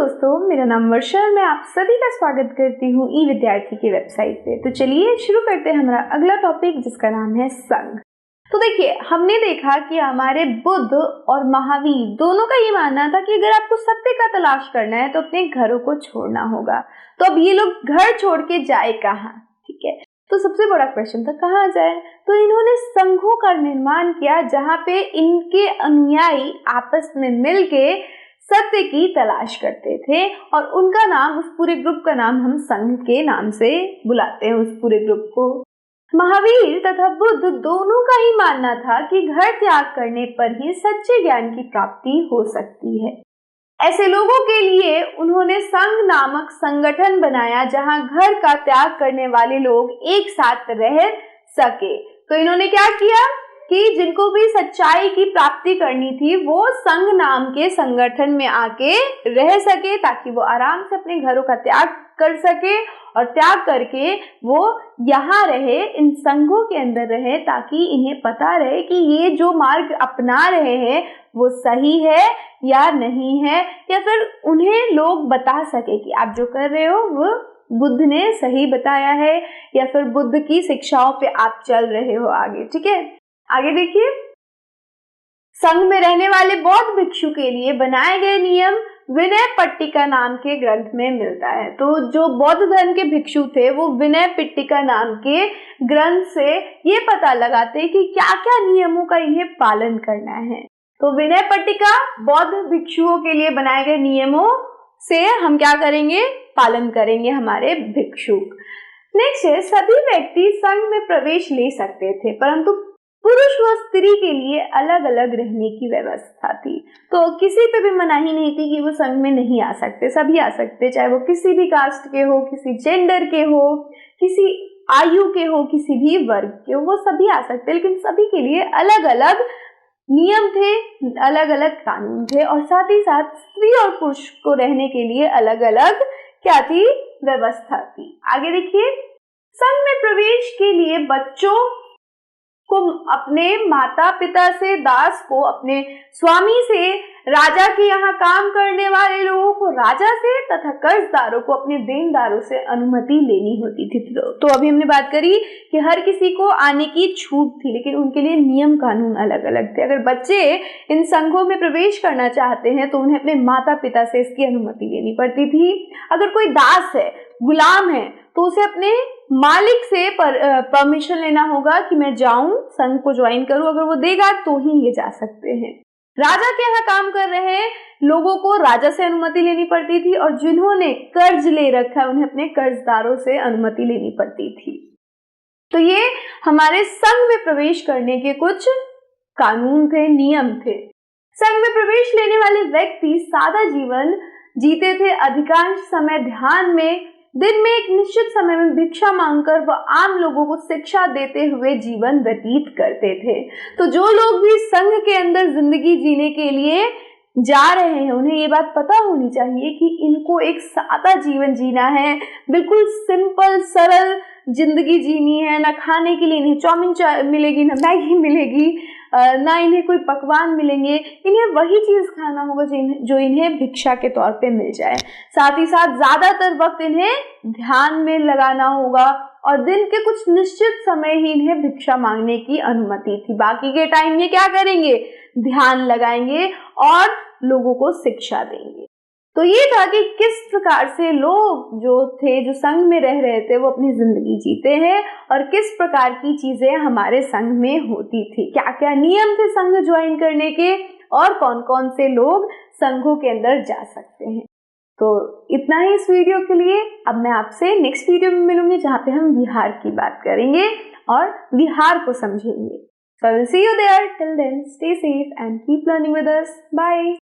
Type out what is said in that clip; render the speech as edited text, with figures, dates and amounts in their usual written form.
दोस्तों, मेरा नाम वर्षा और मैं आप सभी का स्वागत करती हूँ ई विद्यार्थी की वेबसाइट पे। तो चलिए शुरू करते हैं हमारा अगला टॉपिक, जिसका नाम है संघ। तो देखिए, हमने देखा कि हमारे बुद्ध और महावीर दोनों का ये मानना था कि अगर आपको सत्य का तलाश करना है तो अपने घरों को छोड़ना होगा। तो अब ये लोग घर छोड़ के जाए कहाँ? ठीक है, तो सबसे बड़ा क्वेश्चन था कहाँ जाए। तो इन्होंने संघों का निर्माण किया जहाँ पे इनके अनुयायी आपस में मिलके सत्य की तलाश करते थे और उनका नाम, उस पूरे ग्रुप का नाम हम संघ के नाम से बुलाते हैं उस पूरे ग्रुप को। महावीर तथा बुद्ध दोनों का ही मानना था कि घर त्याग करने पर ही सच्चे ज्ञान की प्राप्ति हो सकती है। ऐसे लोगों के लिए उन्होंने संघ नामक संगठन बनाया जहां घर का त्याग करने वाले लोग एक साथ रह सके। तो इन्होंने क्या किया कि जिनको भी सच्चाई की प्राप्ति करनी थी वो संघ नाम के संगठन में आके रह सके, ताकि वो आराम से अपने घरों का त्याग कर सके और त्याग करके वो यहाँ रहे, इन संघों के अंदर रहे, ताकि इन्हें पता रहे कि ये जो मार्ग अपना रहे हैं वो सही है या नहीं है, या फिर उन्हें लोग बता सके कि आप जो कर रहे हो वो बुद्ध ने सही बताया है या फिर बुद्ध की शिक्षाओं पे आप चल रहे हो आगे। ठीक है, आगे देखिए, संघ में रहने वाले बौद्ध भिक्षु के लिए बनाए गए नियम विनय पिटका नाम के ग्रंथ में मिलता है। तो जो बौद्ध धर्म के भिक्षु थे वो विनय पिटका नाम के ग्रंथ से ये पता लगाते कि क्या क्या नियमों का इन्हें पालन करना है। तो विनय पिटका बौद्ध भिक्षुओं के लिए बनाए गए नियमों से हम क्या करेंगे? पालन करेंगे हमारे भिक्षुक। नेक्स्ट है, सभी व्यक्ति संघ में प्रवेश ले सकते थे, परंतु पुरुष व स्त्री के लिए अलग अलग रहने की व्यवस्था थी। तो किसी पे भी मनाही नहीं थी कि वो संघ में नहीं आ सकते, सभी आ सकते, चाहे वो किसी भी कास्ट के हो, किसी जेंडर के हो, किसी आयु के हो, किसी भी वर्ग के हो, वो सभी आ सकते, लेकिन सभी के लिए अलग अलग नियम थे, अलग अलग कानून थे, और साथ ही साथ स्त्री और पुरुष को रहने के लिए अलग अलग क्या थी? व्यवस्था थी। आगे देखिए, संघ में प्रवेश के लिए बच्चों को अपने माता पिता से, दास को अपने स्वामी से, राजा के यहाँ काम करने वाले लोगों को राजा से तथा कर्जदारों को अपने देनदारों से अनुमति लेनी होती थी। तो अभी हमने बात करी कि हर किसी को आने की छूट थी, लेकिन उनके लिए नियम कानून अलग अलग थे। अगर बच्चे इन संघों में प्रवेश करना चाहते हैं तो उन्हें अपने माता पिता से इसकी अनुमति लेनी पड़ती थी। अगर कोई दास है, गुलाम है, तो उसे अपने मालिक से परमिशन लेना होगा कि मैं जाऊं, संघ को ज्वाइन करूं। अगर वो देगा तो ही ये जा सकते हैं। राजा के यहाँ काम कर रहे लोगों को राजा से अनुमति लेनी पड़ती थी, और जिन्होंने कर्ज ले रखा है उन्हें अपने कर्जदारों से अनुमति लेनी पड़ती थी। तो ये हमारे संघ में प्रवेश करने के कुछ कानून थे, नियम थे। संघ में प्रवेश लेने वाले व्यक्ति सादा जीवन जीते थे, अधिकांश समय ध्यान में, दिन में एक निश्चित समय में भिक्षा मांगकर वह आम लोगों को शिक्षा देते हुए जीवन व्यतीत करते थे। तो जो लोग भी संघ के अंदर जिंदगी जीने के लिए जा रहे हैं उन्हें ये बात पता होनी चाहिए कि इनको एक सादा जीवन जीना है, बिल्कुल सिंपल सरल जिंदगी जीनी है। ना खाने के लिए इन्हें चाउमीन मिलेगी, ना मैगी मिलेगी, ना इन्हें कोई पकवान मिलेंगे, इन्हें वही चीज खाना होगा जो इन्हें भिक्षा के तौर पे मिल जाए। साथ ही साथ ज्यादातर वक्त इन्हें ध्यान में लगाना होगा, और दिन के कुछ निश्चित समय ही इन्हें भिक्षा मांगने की अनुमति थी। बाकी के टाइम ये क्या करेंगे? ध्यान लगाएंगे और लोगों को शिक्षा देंगे। तो ये था कि किस प्रकार से लोग जो थे, जो संघ में रह रहे थे, वो अपनी जिंदगी जीते हैं और किस प्रकार की चीजें हमारे संघ में होती थी, क्या क्या नियम थे संघ ज्वाइन करने के, और कौन कौन से लोग संघों के अंदर जा सकते हैं। तो इतना ही इस वीडियो के लिए। अब मैं आपसे नेक्स्ट वीडियो में मिलूंगी जहाँ पे हम बिहार की बात करेंगे और बिहार को समझेंगे। So I will see you there. Till then, stay safe and keep learning with us. Bye.